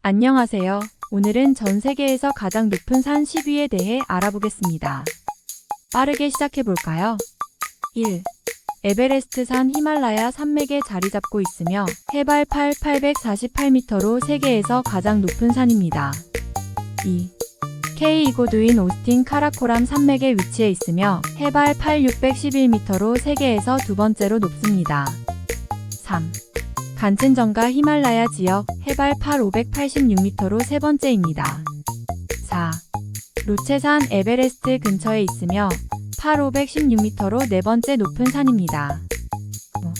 안녕하세요. 오늘은 전 세계에서 가장 높은 산 10위에 대해 알아보겠습니다. 빠르게 시작해볼까요? 1. 에베레스트 산 히말라야 산맥에 자리 잡고 있으며 해발 848m로 세계에서 가장 높은 산입니다. 2. K 이고두인 오스틴 카라코람 산맥에 위치해 있으며 해발 8611m로 세계에서 두 번째로 높습니다. 3. 간첸정가 히말라야 지역 해발 8586m로 세 번째입니다. 4. 로체산 에베레스트 근처에 있으며 8516m로 네 번째 높은 산입니다. 5.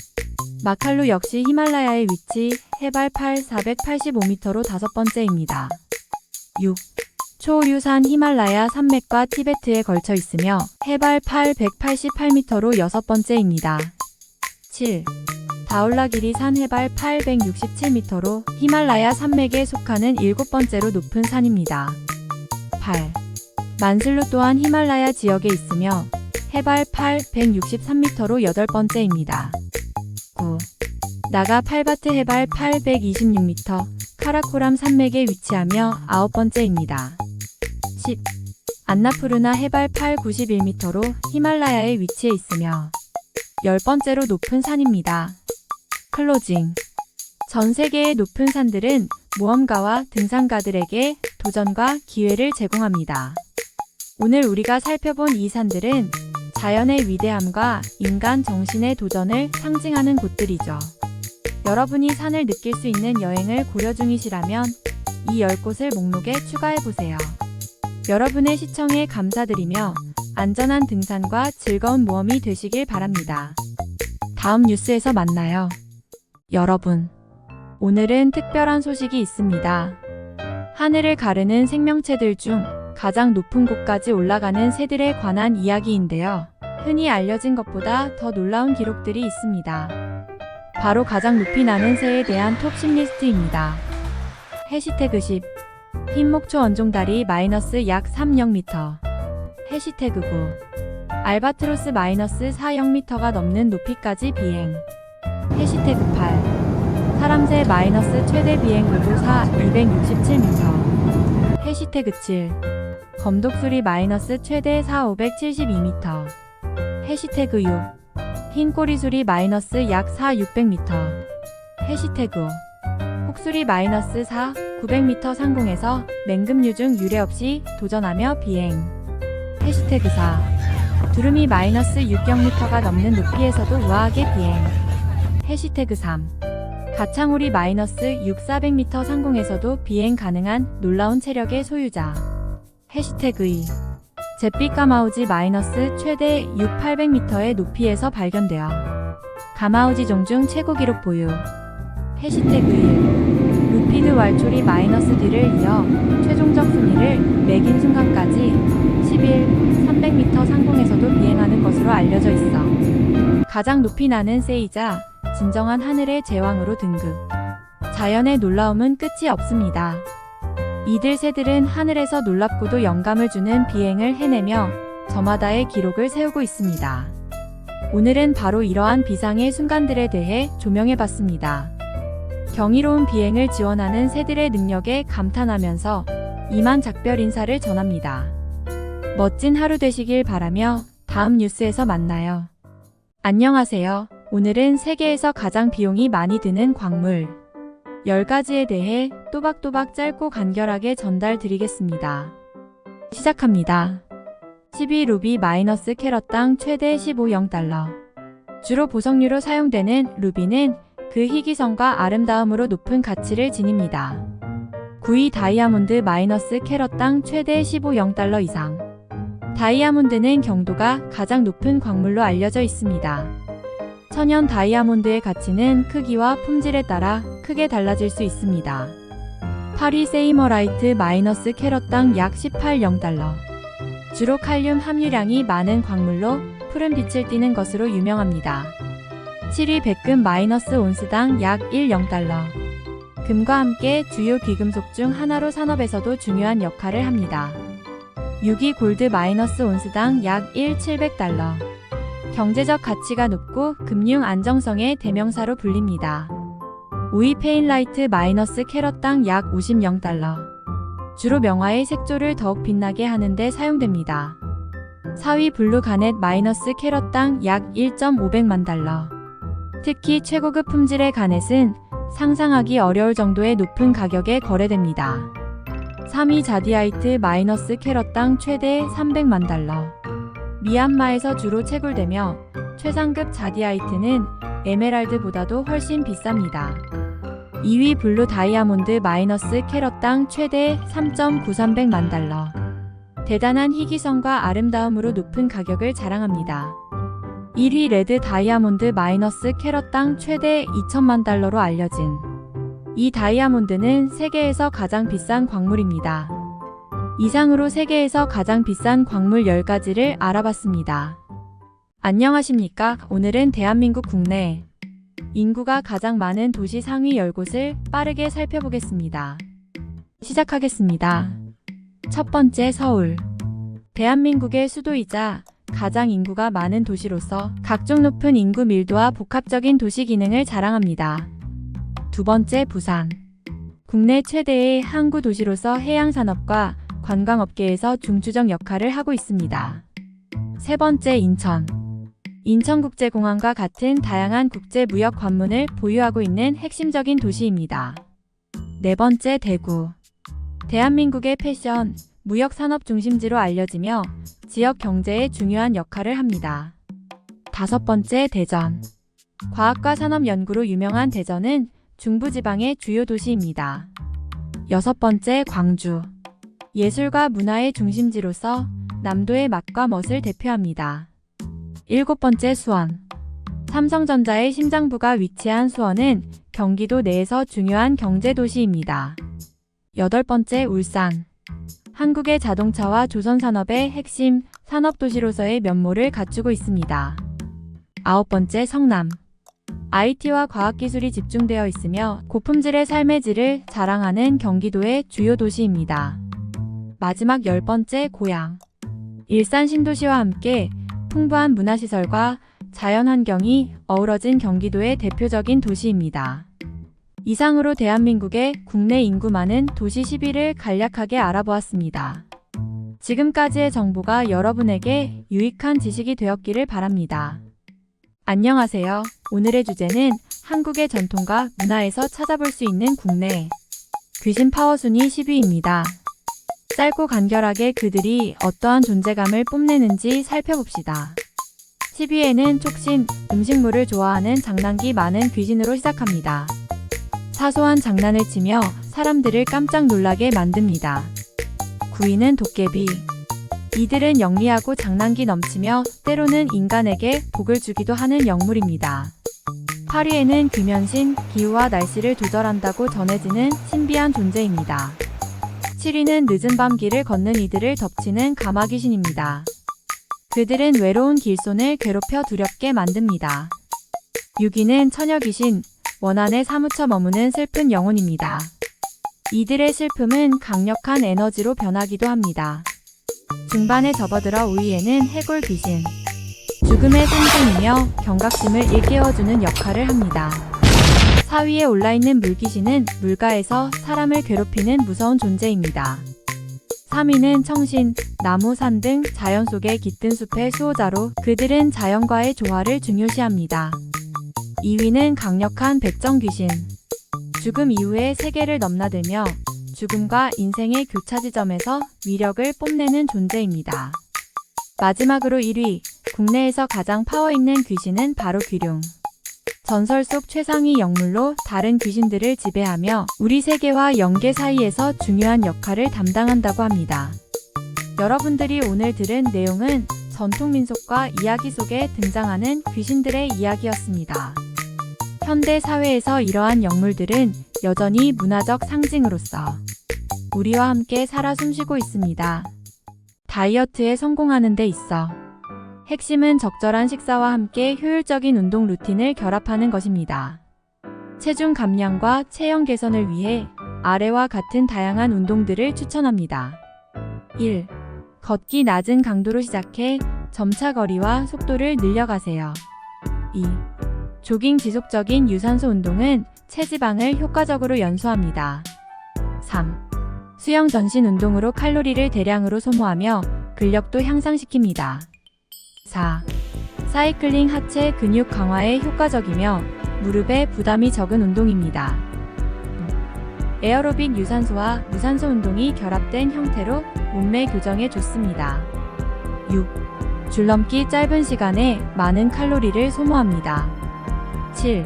마칼루 역시 히말라야에 위치 해발 8485m로 다섯 번째입니다. 6. 초류산 히말라야 산맥과 티베트에 걸쳐 있으며 해발 888m로 여섯 번째입니다. 7. 다울라기리 산 해발 867m로 히말라야 산맥에 속하는 일곱 번째로 높은 산입니다. 8. 만슬루 또한 히말라야 지역에 있으며 해발 863m로 여덟 번째입니다. 9. 나가 팔바트 해발 826m 카라코람 산맥에 위치하며 아홉 번째입니다. 10. 안나푸르나 해발 891m로 히말라야에 위치해 있으며 열 번째로 높은 산입니다. 클로징. 전 세계의 높은 산들은 모험가와 등산가들에게 도전과 기회를 제공합니다. 오늘 우리가 살펴본 이 산들은 자연의 위대함과 인간 정신의 도전을 상징하는 곳들이죠. 여러분이 산을 느낄 수 있는 여행을 고려 중이시라면 이 10곳을 목록에 추가해보세요. 여러분의 시청에 감사드리며 안전한 등산과 즐거운 모험이 되시길 바랍니다. 다음 뉴스에서 만나요. 여러분, 오늘은 특별한 소식이 있습니다. 하늘을 가르는 생명체들 중 가장 높은 곳까지 올라가는 새들에 관한 이야기인데요. 흔히 알려진 것보다 더 놀라운 기록들이 있습니다. 바로 가장 높이 나는 새에 대한 톱 10리스트입니다. 해시태그 10. 흰목초 원종다리 약 30m. 해시태그 9. 알바트로스 -40m가 넘는 높이까지 비행. 해시태그 8. 사람새 최대 비행 고도 267m. 해시태그 7. 검독수리 최대 572m. 해시태그 6. 흰꼬리수리 약 600m. 해시태그 5. 혹수리 -900m 상공에서 맹금류 유례 없이 도전하며 비행. 해시태그 4. 두루미 -600m가 넘는 높이에서도 우아하게 비행. 해시태그 3. 가창우리 -6400m 상공에서도 비행 가능한 놀라운 체력의 소유자. 해시태그 2. 잿빛 가마우지 최대 6800m의 높이에서 발견되어 가마우지 종 중 최고 기록 보유. 해시태그 1. 루피드 왈초리 -D를 이어 최종적 순위를 매긴 순간까지 300m 상공에서도 비행하는 것으로 알려져 있어 가장 높이 나는 새이자 진정한 하늘의 제왕으로 등극. 자연의 놀라움은 끝이 없습니다. 이들 새들은 하늘에서 놀랍고도 영감을 주는 비행을 해내며 저마다의 기록을 세우고 있습니다. 오늘은 바로 이러한 비상의 순간들에 대해 조명해봤습니다. 경이로운 비행을 지원하는 새들의 능력에 감탄하면서 이만 작별 인사를 전합니다. 멋진 하루 되시길 바라며 다음 뉴스에서 만나요. 안녕하세요. 오늘은 세계에서 가장 비용이 많이 드는 광물 10가지에 대해 또박또박 짧고 간결하게 전달드리겠습니다. 시작합니다. 12 루비 캐럿당 최대 15.0달러. 주로 보석류로 사용되는 루비는 그 희귀성과 아름다움으로 높은 가치를 지닙니다. 9위 다이아몬드 캐럿당 최대 15.0달러 이상. 다이아몬드는 경도가 가장 높은 광물로 알려져 있습니다. 천연 다이아몬드의 가치는 크기와 품질에 따라 크게 달라질 수 있습니다. 8위 세이머라이트 캐럿당 약 18.0달러. 주로 칼륨 함유량이 많은 광물로 푸른 빛을 띠는 것으로 유명합니다. 7위 백금 온스당 약 1.0달러. 금과 함께 주요 귀금속 중 하나로 산업에서도 중요한 역할을 합니다. 6위 골드 온스당 약 1,700달러. 경제적 가치가 높고 금융 안정성의 대명사로 불립니다. 5위 페인라이트 마이너스 캐럿당 약 50달러. 주로 명화의 색조를 더욱 빛나게 하는데 사용됩니다. 4위 블루 가넷 마이너스 캐럿당 약 1.500만 달러. 특히 최고급 품질의 가넷은 상상하기 어려울 정도의 높은 가격에 거래됩니다. 3위 자디아이트 마이너스 캐럿당 최대 300만 달러. 미얀마에서 주로 채굴되며 최상급 자디아이트는 에메랄드보다도 훨씬 비쌉니다. 2위 블루 다이아몬드 마이너스 캐럿당 최대 3.9300만 달러. 대단한 희귀성과 아름다움으로 높은 가격을 자랑합니다. 1위 레드 다이아몬드 마이너스 캐럿당 최대 2천만 달러로 알려진 이 다이아몬드는 세계에서 가장 비싼 광물입니다. 이상으로 세계에서 가장 비싼 광물 10가지를 알아봤습니다. 안녕하십니까? 오늘은 대한민국 국내 인구가 가장 많은 도시 상위 10곳을 빠르게 살펴보겠습니다. 시작하겠습니다. 첫 번째 서울. 대한민국의 수도이자 가장 인구가 많은 도시로서 각종 높은 인구 밀도와 복합적인 도시 기능을 자랑합니다. 두 번째 부산. 국내 최대의 항구 도시로서 해양산업과 관광업계에서 중추적 역할을 하고 있습니다. 세 번째 인천. 인천국제공항과 같은 다양한 국제무역 관문을 보유하고 있는 핵심적인 도시입니다. 네 번째 대구. 대한민국의 패션, 무역 산업 중심지로 알려지며 지역 경제에 중요한 역할을 합니다. 다섯 번째 대전. 과학과 산업 연구로 유명한 대전은 중부지방의 주요 도시입니다. 여섯 번째 광주. 예술과 문화의 중심지로서 남도의 맛과 멋을 대표합니다. 일곱 번째 수원. 삼성전자의 심장부가 위치한 수원은 경기도 내에서 중요한 경제도시입니다. 여덟 번째 울산. 한국의 자동차와 조선산업의 핵심 산업도시로서의 면모를 갖추고 있습니다. 아홉 번째 성남. IT와 과학기술이 집중되어 있으며 고품질의 삶의 질을 자랑하는 경기도의 주요 도시입니다. 마지막 열 번째 고양. 일산 신도시와 함께 풍부한 문화시설과 자연환경이 어우러진 경기도의 대표적인 도시입니다. 이상으로 대한민국의 국내 인구 많은 도시 10위를 간략하게 알아보았습니다. 지금까지의 정보가 여러분에게 유익한 지식이 되었기를 바랍니다. 안녕하세요. 오늘의 주제는 한국의 전통과 문화에서 찾아볼 수 있는 국내 귀신 파워 순위 10위입니다. 짧고 간결하게 그들이 어떠한 존재감을 뽐내는지 살펴봅시다. 10위에는 촉신, 음식물을 좋아하는 장난기 많은 귀신으로 시작합니다. 사소한 장난을 치며 사람들을 깜짝 놀라게 만듭니다. 9위는 도깨비. 이들은 영리하고 장난기 넘치며 때로는 인간에게 복을 주기도 하는 영물입니다. 8위에는 귀면신, 기후와 날씨를 조절한다고 전해지는 신비한 존재입니다. 7위는 늦은 밤 길을 걷는 이들을 덮치는 가마귀신입니다. 그들은 외로운 길손을 괴롭혀 두렵게 만듭니다. 6위는 처녀귀신, 원한에 사무쳐 머무는 슬픈 영혼입니다. 이들의 슬픔은 강력한 에너지로 변하기도 합니다. 중반에 접어들어 5위에는 해골귀신. 죽음의 상징이며 경각심을 일깨워주는 역할을 합니다. 4위에 올라있는 물귀신은 물가에서 사람을 괴롭히는 무서운 존재입니다. 3위는 청신, 나무, 산 등 자연 속의 깃든 숲의 수호자로 그들은 자연과의 조화를 중요시합니다. 2위는 강력한 백정귀신. 죽음 이후에 세계를 넘나들며 죽음과 인생의 교차 지점에서 위력을 뽐내는 존재입니다. 마지막으로 1위, 국내에서 가장 파워 있는 귀신은 바로 귀룡. 전설 속 최상위 영물로 다른 귀신들을 지배하며 우리 세계와 영계 사이에서 중요한 역할을 담당한다고 합니다. 여러분들이 오늘 들은 내용은 전통 민속과 이야기 속에 등장하는 귀신들의 이야기였습니다. 현대 사회에서 이러한 영물들은 여전히 문화적 상징으로서 우리와 함께 살아 숨쉬고 있습니다. 다이어트에 성공하는 데 있어 핵심은 적절한 식사와 함께 효율적인 운동 루틴을 결합하는 것입니다. 체중 감량과 체형 개선을 위해 아래와 같은 다양한 운동들을 추천합니다. 1. 걷기 낮은 강도로 시작해 점차 거리와 속도를 늘려가세요. 2. 조깅 지속적인 유산소 운동은 체지방을 효과적으로 연소합니다. 3. 수영 전신 운동으로 칼로리를 대량으로 소모하며 근력도 향상시킵니다. 4. 사이클링 하체 근육 강화에 효과적이며 무릎에 부담이 적은 운동입니다. 에어로빅 유산소와 무산소 운동이 결합된 형태로 몸매 교정에 좋습니다. 6. 줄넘기 짧은 시간에 많은 칼로리를 소모합니다. 7.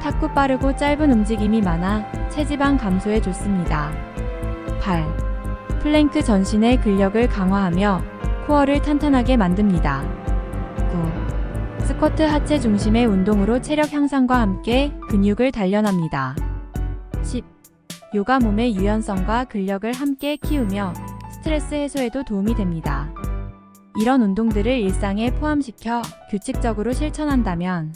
탁구 빠르고 짧은 움직임이 많아 체지방 감소에 좋습니다. 8. 플랭크 전신의 근력을 강화하며 코어를 탄탄하게 만듭니다. 9. 스쿼트 하체 중심의 운동으로 체력 향상과 함께 근육을 단련합니다. 10. 요가 몸의 유연성과 근력을 함께 키우며 스트레스 해소에도 도움이 됩니다. 이런 운동들을 일상에 포함시켜 규칙적으로 실천한다면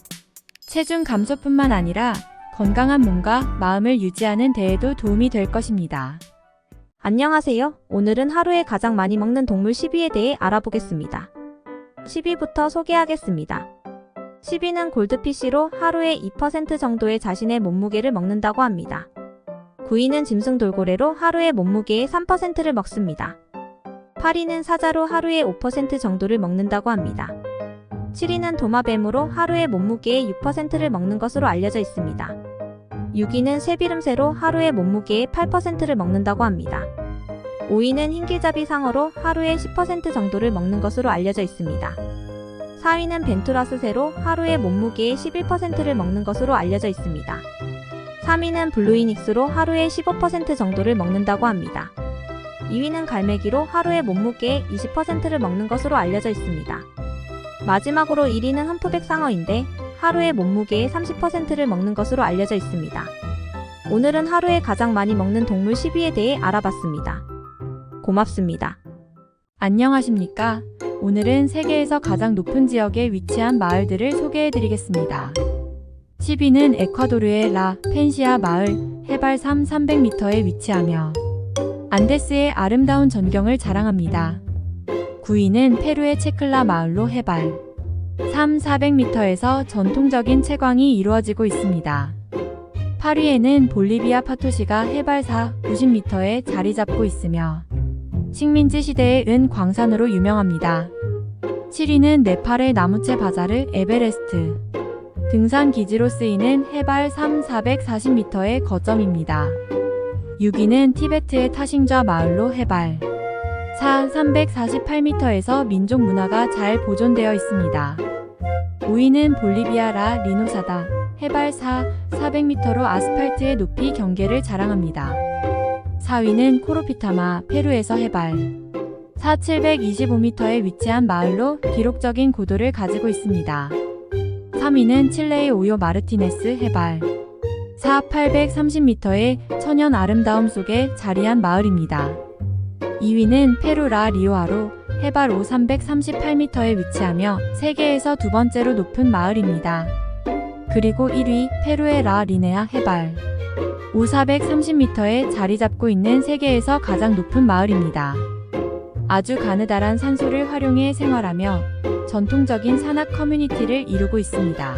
체중 감소뿐만 아니라 건강한 몸과 마음을 유지하는 데에도 도움이 될 것입니다. 안녕하세요. 오늘은 하루에 가장 많이 먹는 동물 10위에 대해 알아보겠습니다. 10위부터 소개하겠습니다. 10위는 골드피쉬로 하루에 2% 정도의 자신의 몸무게를 먹는다고 합니다. 9위는 짐승돌고래로 하루에 몸무게의 3%를 먹습니다. 8위는 사자로 하루에 5% 정도를 먹는다고 합니다. 7위는 도마뱀으로 하루에 몸무게의 6%를 먹는 것으로 알려져 있습니다. 6위는 쇠비름새로 하루에 몸무게의 8%를 먹는다고 합니다. 5위는 흰기잡이 상어로 하루에 10% 정도를 먹는 것으로 알려져 있습니다. 4위는 벤투라스새로 하루에 몸무게의 11%를 먹는 것으로 알려져 있습니다. 3위는 블루이닉스로 하루에 15% 정도를 먹는다고 합니다. 2위는 갈매기로 하루에 몸무게의 20%를 먹는 것으로 알려져 있습니다. 마지막으로 1위는 험프백상어인데 하루에 몸무게의 30%를 먹는 것으로 알려져 있습니다. 오늘은 하루에 가장 많이 먹는 동물 10위에 대해 알아봤습니다. 고맙습니다. 안녕하십니까? 오늘은 세계에서 가장 높은 지역에 위치한 마을들을 소개해드리겠습니다. 10위는 에콰도르의 라 펜시아 마을, 해발 300m에 위치하며 안데스의 아름다운 전경을 자랑합니다. 9위는 페루의 체클라 마을로 해발 400m에서 전통적인 채광이 이루어지고 있습니다. 8위에는 볼리비아 파토시가 해발 90m에 자리 잡고 있으며 식민지 시대의 은 광산으로 유명합니다. 7위는 네팔의 나무채 바자르 에베레스트 등산 기지로 쓰이는 해발 440m의 거점입니다. 6위는 티베트의 타싱좌 마을로 해발 348m에서 민족 문화가 잘 보존되어 있습니다. 5위는 볼리비아 라 리노사다 해발 400m로 아스팔트의 높이 경계를 자랑합니다. 4위는 코로피타마 페루에서 해발 725m에 위치한 마을로 기록적인 고도를 가지고 있습니다. 3위는 칠레의 오요 마르티네스 해발 830m의 천연 아름다움 속에 자리한 마을입니다. 2위는 페루 라 리오아로 해발 338m에 위치하며 세계에서 두 번째로 높은 마을입니다. 그리고 1위 페루의 라 리네아 해발 430m에 자리 잡고 있는 세계에서 가장 높은 마을입니다. 아주 가느다란 산소를 활용해 생활하며 전통적인 산악 커뮤니티를 이루고 있습니다.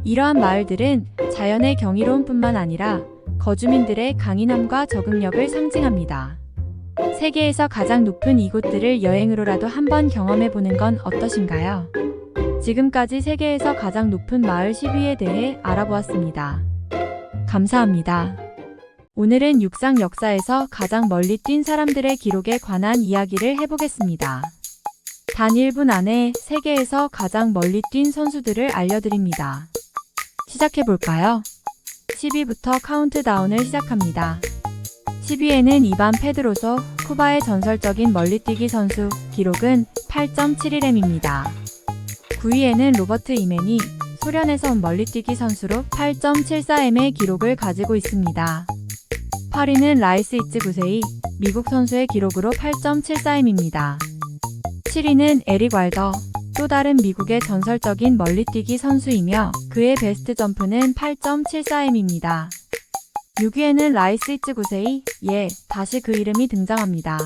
이러한 마을들은 자연의 경이로움뿐만 아니라 거주민들의 강인함과 적응력을 상징합니다. 세계에서 가장 높은 이곳들을 여행으로라도 한번 경험해보는 건 어떠신가요? 지금까지 세계에서 가장 높은 마을 10위에 대해 알아보았습니다. 감사합니다. 오늘은 육상 역사에서 가장 멀리 뛴 사람들의 기록에 관한 이야기를 해보겠습니다. 단 1분 안에 세계에서 가장 멀리 뛴 선수들을 알려드립니다. 시작해볼까요? 10위부터 카운트다운을 시작합니다. 10위에는 이반 페드로소, 쿠바의 전설적인 멀리뛰기 선수, 기록은 8.71m입니다. 9위에는 로버트 이맨이, 소련에서 온 멀리뛰기 선수로 8.74m의 기록을 가지고 있습니다. 8위는 라이스 이츠구세이, 미국 선수의 기록으로 8.74m입니다. 7위는 에릭 왈더, 또 다른 미국의 전설적인 멀리뛰기 선수이며 그의 베스트 점프는 8.74m입니다. 6위에는 라이스 이츠구세이, 다시 그 이름이 등장합니다.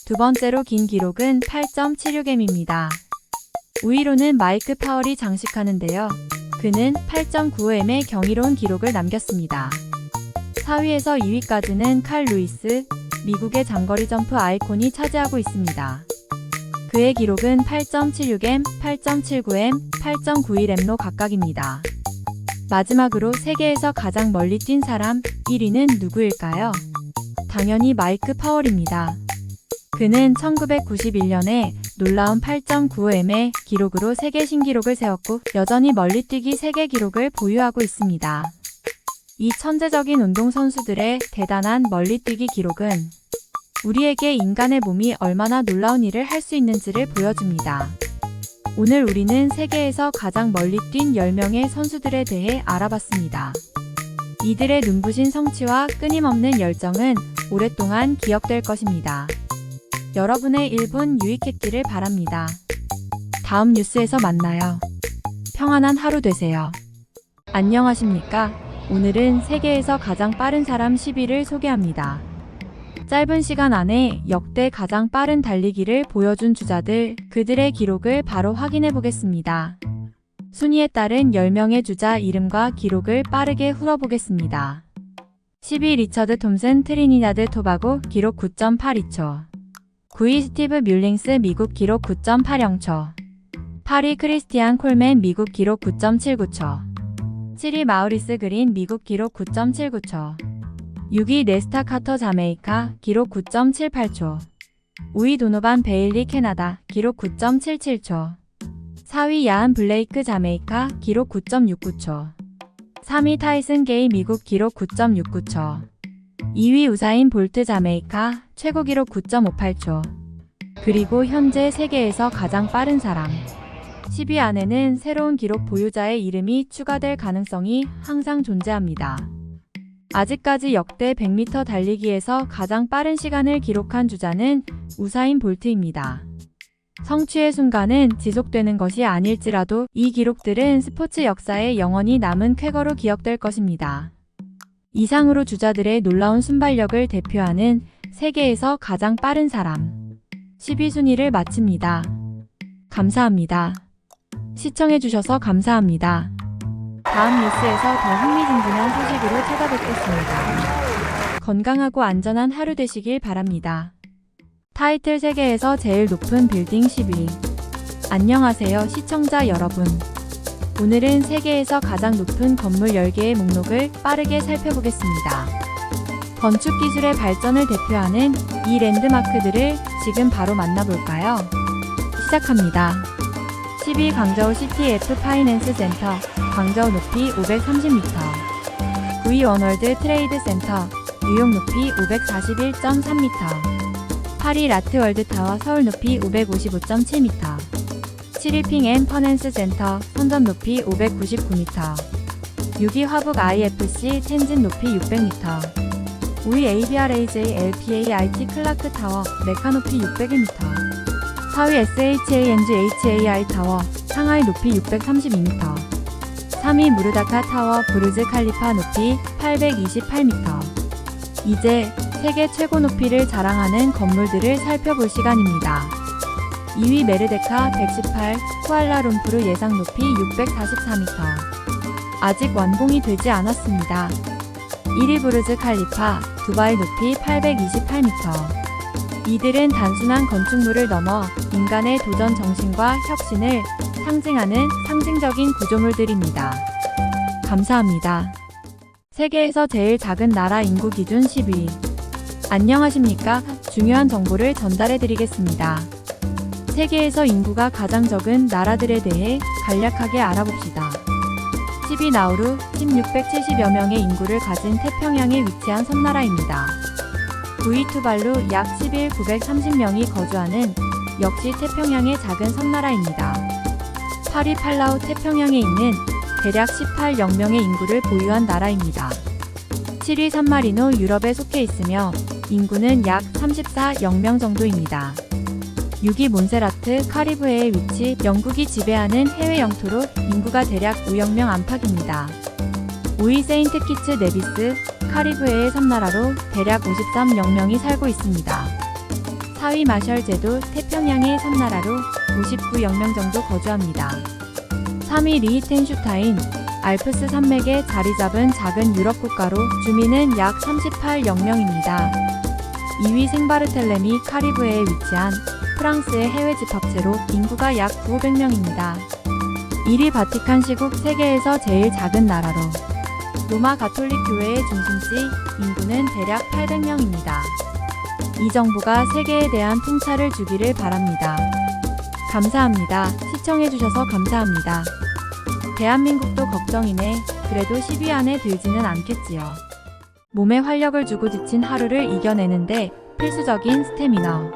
두 번째로 긴 기록은 8.76m입니다. 5위로는 마이크 파월이 장식하는데요. 그는 8.95m의 경이로운 기록을 남겼습니다. 4위에서 2위까지는 칼 루이스, 미국의 장거리 점프 아이콘이 차지하고 있습니다. 그의 기록은 8.76m, 8.79m, 8.91m로 각각입니다. 마지막으로 세계에서 가장 멀리 뛴 사람 1위는 누구일까요? 당연히 마이크 파월입니다. 그는 1991년에 놀라운 8.95m의 기록으로 세계 신기록을 세웠고 여전히 멀리뛰기 세계 기록을 보유하고 있습니다. 이 천재적인 운동선수들의 대단한 멀리뛰기 기록은 우리에게 인간의 몸이 얼마나 놀라운 일을 할 수 있는지를 보여줍니다. 오늘 우리는 세계에서 가장 멀리 뛴 10명의 선수들에 대해 알아봤습니다. 이들의 눈부신 성취와 끊임없는 열정은 오랫동안 기억될 것입니다. 여러분의 1분 유익했기를 바랍니다. 다음 뉴스에서 만나요. 평안한 하루 되세요. 안녕하십니까? 오늘은 세계에서 가장 빠른 사람 10위를 소개합니다. 짧은 시간 안에 역대 가장 빠른 달리기를 보여준 주자들, 그들의 기록을 바로 확인해 보겠습니다. 순위에 따른 10명의 주자 이름과 기록을 빠르게 훑어보겠습니다. 10위 리처드 톰슨 트리니다드 토바고 기록 9.82초. 9위 스티브 뮬링스 미국 기록 9.80초. 8위 크리스티안 콜맨 미국 기록 9.79초. 7위 마우리스 그린 미국 기록 9.79초. 6위 네스타 카터 자메이카 기록 9.78초. 5위 도노반 베일리 캐나다 기록 9.77초. 4위 야한 블레이크 자메이카 기록 9.69초. 3위 타이슨 게이 미국 기록 9.69초. 2위 우사인 볼트 자메이카 최고 기록 9.58초. 그리고 현재 세계에서 가장 빠른 사람 10위 안에는 새로운 기록 보유자의 이름이 추가될 가능성이 항상 존재합니다. 아직까지 역대 100m 달리기에서 가장 빠른 시간을 기록한 주자는 우사인 볼트입니다. 성취의 순간은 지속되는 것이 아닐지라도 이 기록들은 스포츠 역사에 영원히 남은 쾌거로 기억될 것입니다. 이상으로 주자들의 놀라운 순발력을 대표하는 세계에서 가장 빠른 사람 10위 순위를 마칩니다. 감사합니다. 시청해주셔서 감사합니다. 다음 뉴스에서 더 흥미진진한 소식으로 찾아뵙겠습니다. 건강하고 안전한 하루 되시길 바랍니다. 타이틀 세계에서 제일 높은 빌딩 10위. 안녕하세요 시청자 여러분. 오늘은 세계에서 가장 높은 건물 10개의 목록을 빠르게 살펴보겠습니다. 건축 기술의 발전을 대표하는 이 랜드마크들을 지금 바로 만나볼까요? 시작합니다. 10위 광저우 CTF 파이낸스 센터, 광저우 높이 530m. 9위 원월드 트레이드 센터, 뉴욕 높이 541.3m. 8위 라트월드 타워 서울 높이 555.7m. 7위 핑앤 퍼넨스 센터, 선전 높이 599m. 6위 화북 IFC 텐진 높이 600m. 5위 ABRAJ LPA IT 클라크 타워, 메카 높이 601m. 4위 SHANGHAI 타워, 상하이 높이 632m. 3위 무르다카 타워 부르즈 칼리파 높이 828m. 이제 세계 최고 높이를 자랑하는 건물들을 살펴볼 시간입니다. 2위 메르데카 118, 쿠알라룸푸르 예상 높이 644m. 아직 완공이 되지 않았습니다. 1위 부르즈 칼리파, 두바이 높이 828m. 이들은 단순한 건축물을 넘어 인간의 도전 정신과 혁신을 상징하는 상징적인 구조물들입니다. 감사합니다. 세계에서 제일 작은 나라 인구 기준 10위. 안녕하십니까? 중요한 정보를 전달해 드리겠습니다. 세계에서 인구가 가장 적은 나라들에 대해 간략하게 알아봅시다. 10위 나우루, 1670여 명의 인구를 가진 태평양에 위치한 섬나라입니다. 9위 투발루, 약 11,930명이 거주하는 역시 태평양의 작은 섬나라입니다. 8위 팔라우, 태평양에 있는 대략 18,000명의 인구를 보유한 나라입니다. 7위 산마리노, 유럽에 속해 있으며 인구는 약 34,000명 정도입니다. 6위 몬세라트, 카리브해에 위치, 영국이 지배하는 해외 영토로 인구가 대략 5,000명 안팎입니다. 5위 세인트 키츠 네비스, 카리브해의 섬나라로 대략 53,000명이 살고 있습니다. 4위 마셜 제도, 태평양의 섬나라로 59,000명 정도 거주합니다. 3위 리히텐슈타인, 알프스 산맥에 자리 잡은 작은 유럽 국가로 주민은 약 38,000명입니다. 2위 생바르텔레미 카리브해에 위치한 프랑스의 해외 집합체로 인구가 약 9,500명입니다. 1위 바티칸 시국 세계에서 제일 작은 나라로 로마 가톨릭 교회의 중심지, 인구는 대략 800명입니다. 이 정보가 세계에 대한 통찰을 주기를 바랍니다. 감사합니다. 시청해주셔서 감사합니다. 대한민국도 걱정이네. 그래도 10위 안에 들지는 않겠지요. 몸에 활력을 주고 지친 하루를 이겨내는데 필수적인 스태미너.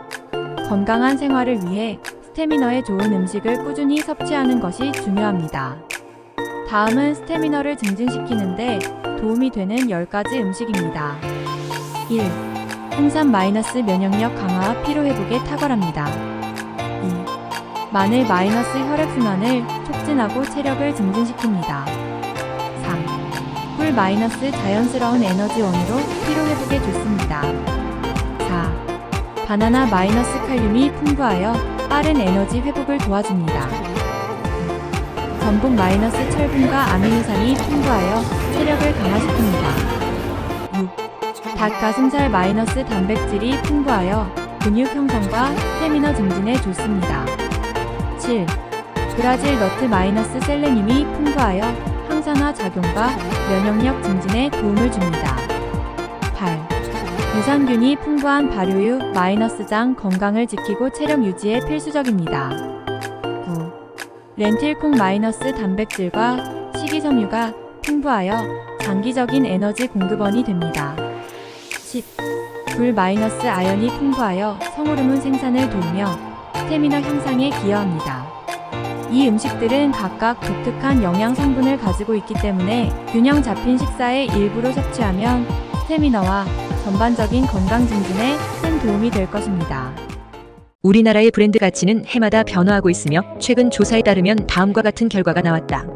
건강한 생활을 위해 스태미너에 좋은 음식을 꾸준히 섭취하는 것이 중요합니다. 다음은 스태미너를 증진시키는데 도움이 되는 10가지 음식입니다. 1. 홍삼 면역력 강화와 피로회복에 탁월합니다. 2. 마늘 혈액순환을 촉진하고 체력을 증진시킵니다. 3. 꿀 자연스러운 에너지원으로 피로회복에 좋습니다. 4. 바나나 칼륨이 풍부하여 빠른 에너지 회복을 도와줍니다. 전복 철분과 아미노산이 풍부하여 체력을 강화시킵니다. 6. 닭가슴살 단백질이 풍부하여 근육 형성과 스태미너 증진에 좋습니다. 7. 브라질 너트 셀레늄이 풍부하여 항산화 작용과 면역력 증진에 도움을 줍니다. 8. 유산균이 풍부한 발효유 장 건강을 지키고 체력 유지에 필수적입니다. 9. 렌틸콩 단백질과 식이섬유가 풍부하여 장기적인 에너지 공급원이 됩니다. 10. 굴 아연이 풍부하여 성호르몬 생산을 도우며 스태미너 향상에 기여합니다. 이 음식들은 각각 독특한 영양 성분을 가지고 있기 때문에 균형 잡힌 식사에 일부러 섭취하면 스태미너와 전반적인 건강 증진에 큰 도움이 될 것입니다. 우리나라의 브랜드 가치는 해마다 변화하고 있으며 최근 조사에 따르면 다음과 같은 결과가 나왔다.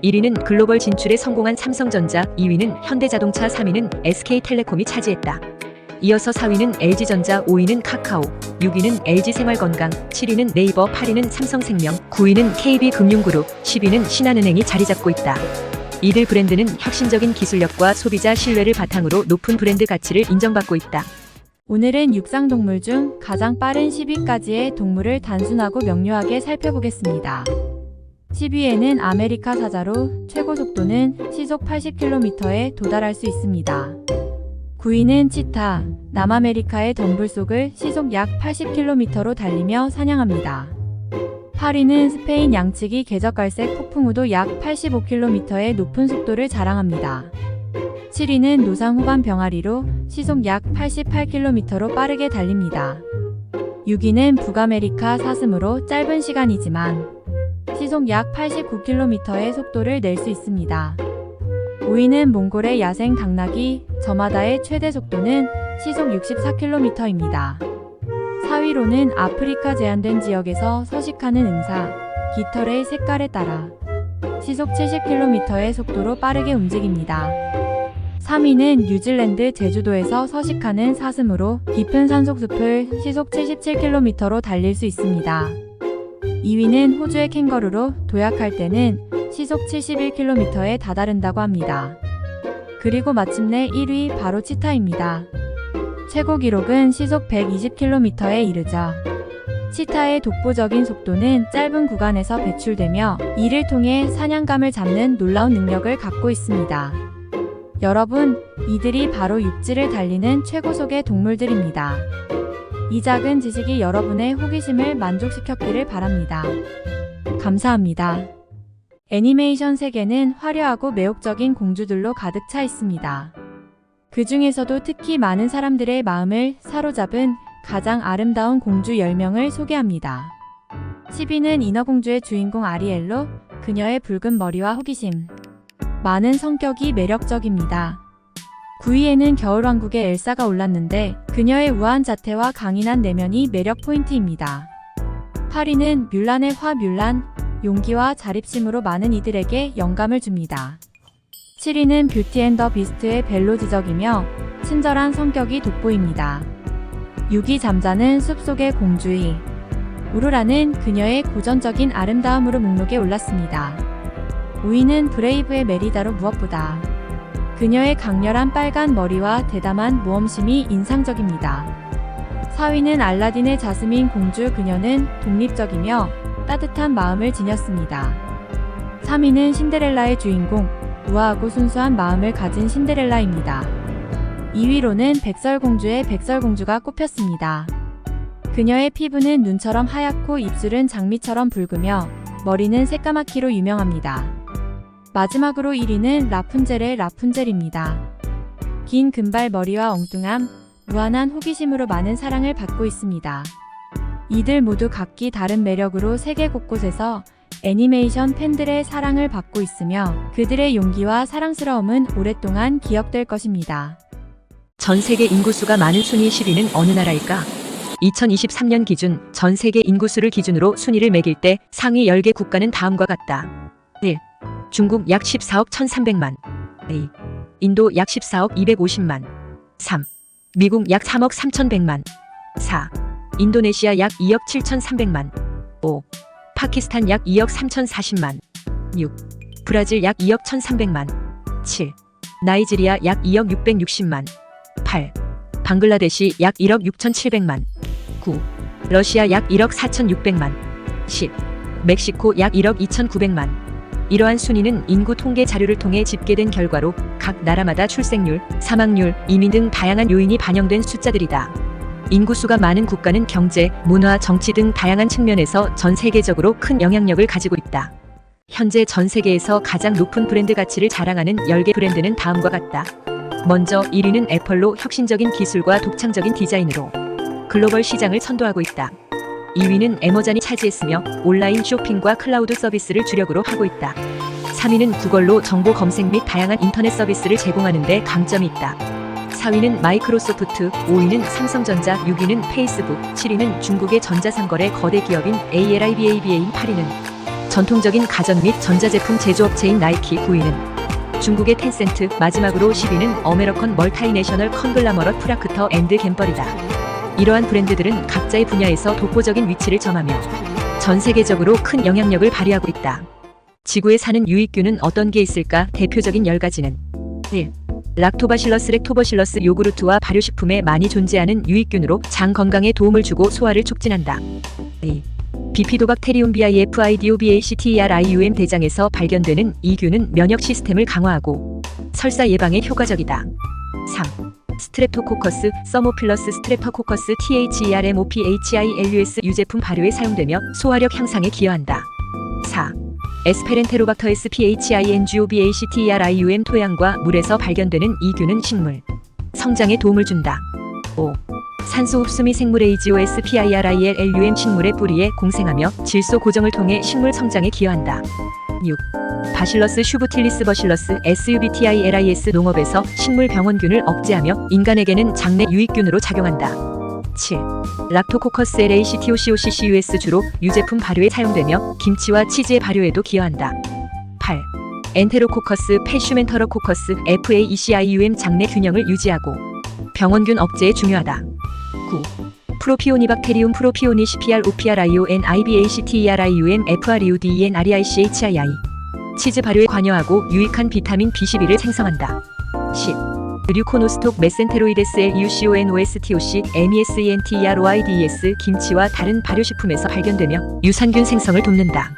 1위는 글로벌 진출에 성공한 삼성전자, 2위는 현대자동차, 3위는 SK텔레콤이 차지했다. 이어서 4위는 LG전자, 5위는 카카오, 6위는 LG생활건강, 7위는 네이버, 8위는 삼성생명, 9위는 KB금융그룹, 10위는 신한은행이 자리 잡고 있다. 이들 브랜드는 혁신적인 기술력과 소비자 신뢰를 바탕으로 높은 브랜드 가치를 인정받고 있다. 오늘은 육상동물 중 가장 빠른 10위까지의 동물을 단순하고 명료하게 살펴보겠습니다. 10위에는 아메리카 사자로 최고 속도는 시속 80km에 도달할 수 있습니다. 9위는 치타, 남아메리카의 덤불 속을 시속 약 80km로 달리며 사냥합니다. 8위는 스페인 양치기 개적갈색 폭풍우도 약 85km의 높은 속도를 자랑합니다. 7위는 노상호반 병아리로 시속 약 88km로 빠르게 달립니다. 6위는 북아메리카 사슴으로 짧은 시간이지만 시속 약 89km의 속도를 낼 수 있습니다. 5위는 몽골의 야생 당나귀 저마다의 최대 속도는 시속 64km입니다. 4위로는 아프리카 제한된 지역에서 서식하는 응사, 깃털의 색깔에 따라 시속 70km의 속도로 빠르게 움직입니다. 3위는 뉴질랜드 제주도에서 서식하는 사슴으로 깊은 산속숲을 시속 77km로 달릴 수 있습니다. 2위는 호주의 캥거루로 도약할 때는 시속 71km에 다다른다고 합니다. 그리고 마침내 1위 바로 치타입니다. 최고 기록은 시속 120km에 이르죠. 치타의 독보적인 속도는 짧은 구간에서 배출되며 이를 통해 사냥감을 잡는 놀라운 능력을 갖고 있습니다. 여러분, 이들이 바로 육지를 달리는 최고속의 동물들입니다. 이 작은 지식이 여러분의 호기심을 만족시켰기를 바랍니다. 감사합니다. 애니메이션 세계는 화려하고 매혹적인 공주들로 가득 차 있습니다. 그 중에서도 특히 많은 사람들의 마음을 사로잡은 가장 아름다운 공주 10명을 소개합니다. 10위는 인어공주의 주인공 아리엘로, 그녀의 붉은 머리와 호기심, 많은 성격이 매력적입니다. 9위에는 겨울왕국의 엘사가 올랐는데 그녀의 우아한 자태와 강인한 내면이 매력 포인트입니다. 8위는 뮬란의 뮬란, 용기와 자립심으로 많은 이들에게 영감을 줍니다. 7위는 뷰티 앤 더 비스트의 벨로 지적이며 친절한 성격이 돋보입니다. 6위 잠자는 숲속의 공주이, 우르라는 그녀의 고전적인 아름다움으로 목록에 올랐습니다. 5위는 브레이브의 메리다로 무엇보다. 그녀의 강렬한 빨간 머리와 대담한 모험심이 인상적입니다. 4위는 알라딘의 자스민 공주. 그녀는 독립적이며 따뜻한 마음을 지녔습니다. 3위는 신데렐라의 주인공, 우아하고 순수한 마음을 가진 신데렐라입니다. 2위로는 백설공주의 백설공주가 꼽혔습니다. 그녀의 피부는 눈처럼 하얗고 입술은 장미처럼 붉으며 머리는 새까맣기로 유명합니다. 마지막으로 1위는 라푼젤의 라푼젤입니다. 긴 금발 머리와 엉뚱함, 무한한 호기심으로 많은 사랑을 받고 있습니다. 이들 모두 각기 다른 매력으로 세계 곳곳에서 애니메이션 팬들의 사랑을 받고 있으며 그들의 용기와 사랑스러움은 오랫동안 기억될 것입니다. 전 세계 인구수가 많은 순위 10위는 어느 나라일까? 2023년 기준 전 세계 인구수를 기준으로 순위를 매길 때 상위 10개 국가는 다음과 같다. 1. 중국 약 14억 1300만. 2. 인도 약 14억 250만. 3. 미국 약 3억 3100만. 4. 인도네시아 약 2억 7300만. 5. 파키스탄 약 2억 3040만. 6. 브라질 약 2억 1300만. 7. 나이지리아 약 2억 660만. 8. 방글라데시 약 1억 6700만. 9. 러시아 약 1억 4600만. 10. 멕시코 약 1억 2900만. 이러한 순위는 인구 통계 자료를 통해 집계된 결과로 각 나라마다 출생률, 사망률, 이민 등 다양한 요인이 반영된 숫자들이다. 인구수가 많은 국가는 경제, 문화, 정치 등 다양한 측면에서 전 세계적으로 큰 영향력을 가지고 있다. 현재 전 세계에서 가장 높은 브랜드 가치를 자랑하는 10개 브랜드는 다음과 같다. 먼저 1위는 애플로 혁신적인 기술과 독창적인 디자인으로 글로벌 시장을 선도하고 있다. 2위는 애머잔이 차지했으며 온라인 쇼핑과 클라우드 서비스를 주력으로 하고 있다. 3위는 구글로 정보 검색 및 다양한 인터넷 서비스를 제공하는 데 강점이 있다. 4위는 마이크로소프트, 5위는 삼성전자, 6위는 페이스북, 7위는 중국의 전자상거래 거대 기업인 ALIBABA인 8위는 전통적인 가전 및 전자제품 제조업체인 나이키, 9위는 중국의 텐센트, 마지막으로 10위는 어메리컨 멀타이내셔널 컨글라머럿 프락터 앤드 갬벌이다. 이러한 브랜드들은 각자의 분야에서 독보적인 위치를 점하며 전 세계적으로 큰 영향력을 발휘하고 있다. 지구에 사는 유익균은 어떤 게 있을까? 대표적인 10가지는 1. 락토바실러스 렉토버실러스 요구르트와 발효식품에 많이 존재하는 유익균으로 장 건강에 도움을 주고 소화를 촉진한다. 2. 비피도박테리움 BIFIDOBACTERIUM 대장에서 발견되는 이 균은 면역 시스템을 강화하고 설사 예방에 효과적이다. 3. 스트랩토코커스, 서모필러스 스트레퍼코커스 THERMOPHILUS 유제품 발효에 사용되며 소화력 향상에 기여한다. 4. 에스페렌테로박터 SPHINGOBACTERIUM 토양과 물에서 발견되는 이 균은 식물 성장에 도움을 준다. 5. 산소 흡수 및 생물 AGOSPIRILLUM 식물의 뿌리에 공생하며 질소 고정을 통해 식물 성장에 기여한다. 6. 바실러스 슈부틸리스 버실러스 SUBTILIS 농업에서 식물 병원균을 억제하며 인간에게는 장내 유익균으로 작용한다. 7. 락토코커스 LACTOCOCCUS 주로 유제품 발효에 사용되며 김치와 치즈의 발효에도 기여한다. 8. 엔테로코커스 패슈멘터러코커스 FAECIUM 장내 균형을 유지하고 병원균 억제에 중요하다. 9. 프로피오니박테리움 프로피오니시PROPRION IBACTERIUM FRUDEN REICHII 치즈 발효에 관여하고 유익한 비타민 B12를 생성한다. 10. 류코노스톡 메센테로이데스 LUCONOSTOC MESENTEROIDES 김치와 다른 발효식품에서 발견되며 유산균 생성을 돕는다.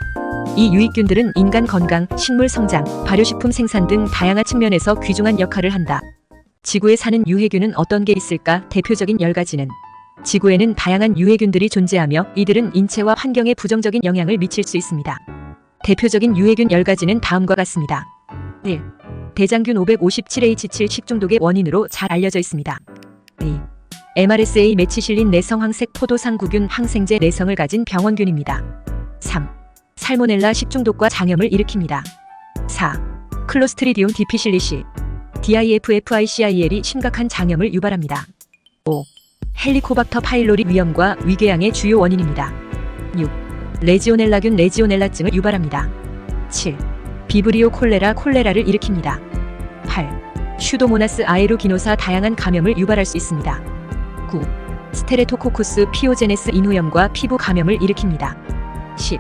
이 유익균들은 인간 건강, 식물 성장, 발효식품 생산 등 다양한 측면에서 귀중한 역할을 한다. 지구에 사는 유해균은 어떤 게 있을까? 대표적인 10가지는 지구에는 다양한 유해균들이 존재하며 이들은 인체와 환경에 부정적인 영향을 미칠 수 있습니다. 대표적인 유해균 10가지는 다음과 같습니다. 1. 대장균 557H7 식중독의 원인으로 잘 알려져 있습니다. 2. MRSA 메치실린 내성황색 포도상구균 항생제 내성을 가진 병원균입니다. 3. 살모넬라 식중독과 장염을 일으킵니다. 4. 클로스트리디움 디피실리시 DIFFICIL이 심각한 장염을 유발합니다. 5. 헬리코박터 파일로리 위염과 위궤양의 주요 원인입니다. 6. 레지오넬라균 레지오넬라증을 유발합니다. 7. 비브리오 콜레라를 일으킵니다. 8. 슈도모나스 아에루기노사 다양한 감염을 유발할 수 있습니다. 9. 스테레토코쿠스 피오제네스 인후염과 피부 감염을 일으킵니다. 10.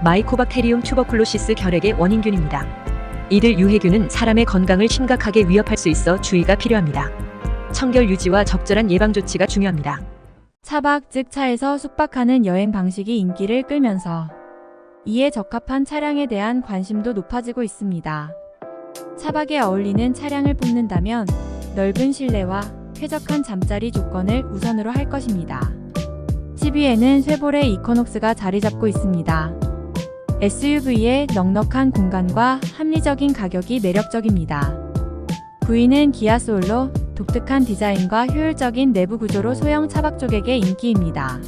마이코박테리움 튜버클로시스 결핵의 원인균입니다. 이들 유해균은 사람의 건강을 심각하게 위협할 수 있어 주의가 필요합니다. 청결 유지와 적절한 예방 조치가 중요합니다. 차박 즉 차에서 숙박하는 여행 방식이 인기를 끌면서 이에 적합한 차량에 대한 관심도 높아지고 있습니다. 차박에 어울리는 차량을 뽑는다면 넓은 실내와 쾌적한 잠자리 조건을 우선으로 할 것입니다. 10위에는 쉐보레 이코녹스가 자리 잡고 있습니다. SUV의 넉넉한 공간과 합리적인 가격이 매력적입니다. 9위는 기아 소울로 독특한 디자인과 효율적인 내부 구조로 소형 차박 조객의 인기입니다.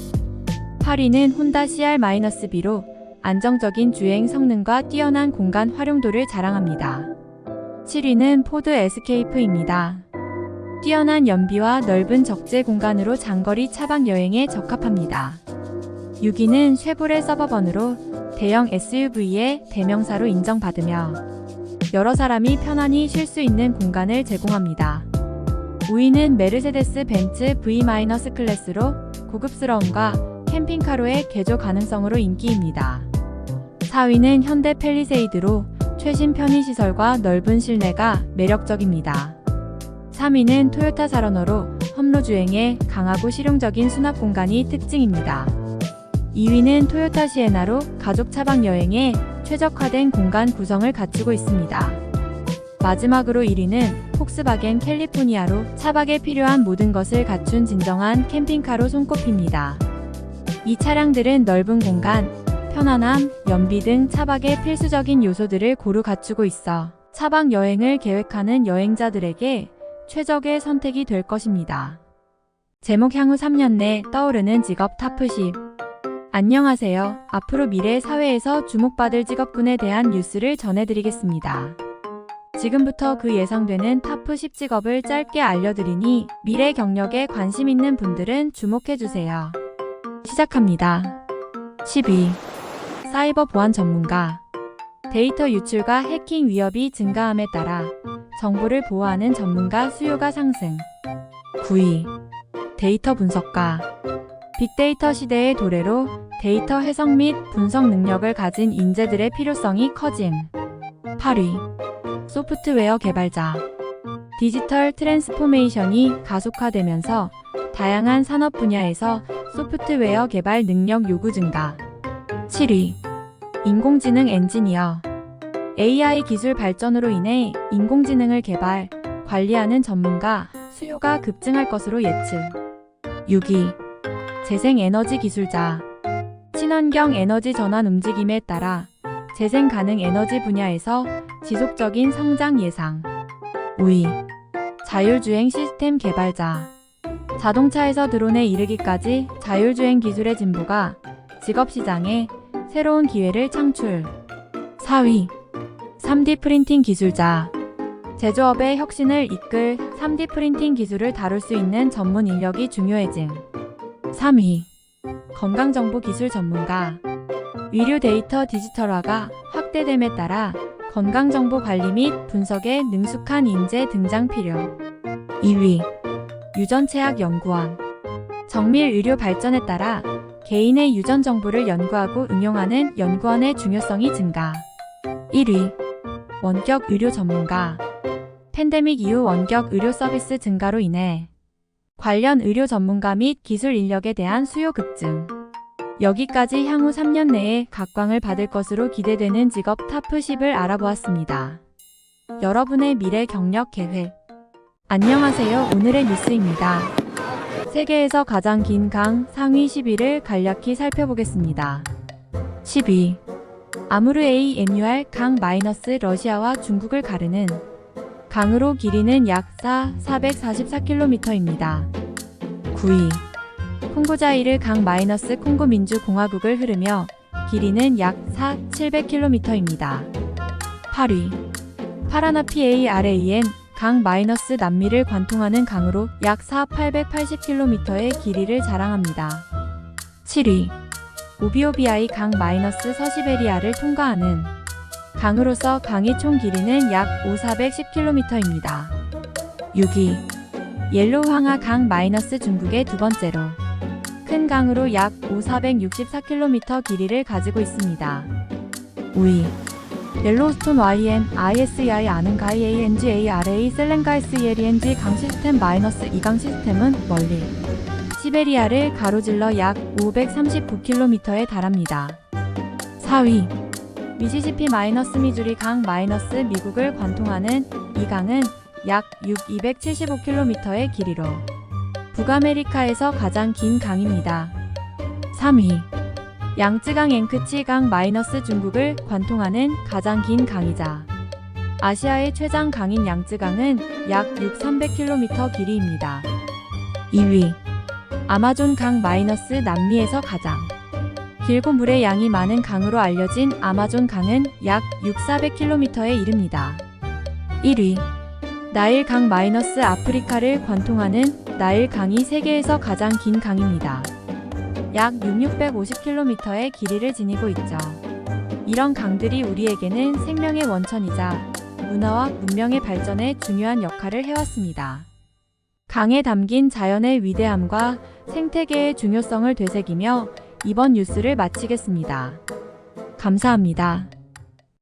8위는 혼다 CR-B로 안정적인 주행 성능과 뛰어난 공간 활용도를 자랑합니다. 7위는 포드 에스케이프입니다. 뛰어난 연비와 넓은 적재 공간으로 장거리 차박 여행에 적합합니다. 6위는 쉐보레 서버번으로 대형 SUV의 대명사로 인정받으며 여러 사람이 편안히 쉴 수 있는 공간을 제공합니다. 5위는 메르세데스 벤츠 V- 클래스로 고급스러움과 캠핑카로의 개조 가능성으로 인기입니다. 4위는 현대 팰리세이드로 최신 편의시설과 넓은 실내가 매력적입니다. 3위는 토요타 사러너로 험로 주행에 강하고 실용적인 수납 공간이 특징입니다. 2위는 토요타 시에나로 가족 차박 여행에 최적화된 공간 구성을 갖추고 있습니다. 마지막으로 1위는 폭스바겐 캘리포니아로 차박에 필요한 모든 것을 갖춘 진정한 캠핑카로 손꼽힙니다. 이 차량들은 넓은 공간, 편안함, 연비 등 차박의 필수적인 요소들을 고루 갖추고 있어 차박 여행을 계획하는 여행자들에게 최적의 선택이 될 것입니다. 제목 향후 3년 내 떠오르는 직업 탑10. 안녕하세요. 앞으로 미래 사회에서 주목받을 직업군에 대한 뉴스를 전해드리겠습니다. 지금부터 그 예상되는 탑10 직업을 짧게 알려드리니 미래 경력에 관심 있는 분들은 주목해주세요. 시작합니다. 10위. 사이버 보안 전문가. 데이터 유출과 해킹 위협이 증가함에 따라 정보를 보호하는 전문가 수요가 상승. 9위. 데이터 분석가. 빅데이터 시대의 도래로 데이터 해석 및 분석 능력을 가진 인재들의 필요성이 커짐. 8위. 소프트웨어 개발자. 디지털 트랜스포메이션이 가속화되면서 다양한 산업 분야에서 소프트웨어 개발 능력 요구 증가. 7위. 인공지능 엔지니어. AI 기술 발전으로 인해 인공지능을 개발, 관리하는 전문가 수요가 급증할 것으로 예측. 6위. 재생에너지 기술자. 친환경 에너지 전환 움직임에 따라 재생 가능 에너지 분야에서 지속적인 성장 예상. 5위. 자율주행 시스템 개발자. 자동차에서 드론에 이르기까지 자율주행 기술의 진보가 직업시장에 새로운 기회를 창출. 4위. 3D 프린팅 기술자. 제조업의 혁신을 이끌 3D 프린팅 기술을 다룰 수 있는 전문 인력이 중요해짐. 3위. 건강정보 기술 전문가. 의료 데이터 디지털화가 확대됨에 따라 건강정보 관리 및 분석에 능숙한 인재 등장 필요. 2위. 유전체학 연구원. 정밀 의료 발전에 따라 개인의 유전 정보를 연구하고 응용하는 연구원의 중요성이 증가. 1위. 원격 의료 전문가. 팬데믹 이후 원격 의료 서비스 증가로 인해 관련 의료 전문가 및 기술 인력에 대한 수요 급증. 여기까지 향후 3년 내에 각광을 받을 것으로 기대되는 직업 탑10을 알아보았습니다. 여러분의 미래 경력 계획. 안녕하세요. 오늘의 뉴스입니다. 세계에서 가장 긴 강 상위 10위를 간략히 살펴보겠습니다. 10위. 아무르 AMUR 강 마이너스 러시아와 중국을 가르는 강으로 길이는 약 444km입니다. 9위. 콩고자이르 강 마이너스 콩고 민주공화국을 흐르며 길이는 약 700km입니다. 8위. 파라나피 ARAN 강 마이너스 남미를 관통하는 강으로 약 880km의 길이를 자랑합니다. 7위. 오비오비아이 강 마이너스 서시베리아를 통과하는 강으로서 강의 총 길이는 약 410km입니다. 6위. 옐로우 황하 강 마이너스 중국의 두 번째로 큰 강으로 약 464km 길이를 가지고 있습니다. 5위. 옐로우스톤 YN, ISEI 아는가이 ANGARA 셀렌가이스 예리엔지 강 시스템 -2강 시스템은 멀리 시베리아를 가로질러 약 539km에 달합니다. 4위 미시시피 미주리 강 미국을 관통하는 이 강은 약 275km의 길이로 북아메리카에서 가장 긴 강입니다. 3위 양쯔강 앵크치 강 중국을 관통하는 가장 긴 강이자 아시아의 최장 강인 양쯔강은 약 300km 길이입니다. 2위 아마존 강 남미에서 가장 길고 물의 양이 많은 강으로 알려진 아마존 강은 약 400km에 이릅니다. 1위 나일 강 아프리카를 관통하는 나일 강이 세계에서 가장 긴 강입니다. 약 650km의 길이를 지니고 있죠. 이런 강들이 우리에게는 생명의 원천이자 문화와 문명의 발전에 중요한 역할을 해왔습니다. 강에 담긴 자연의 위대함과 생태계의 중요성을 되새기며 이번 뉴스를 마치겠습니다. 감사합니다.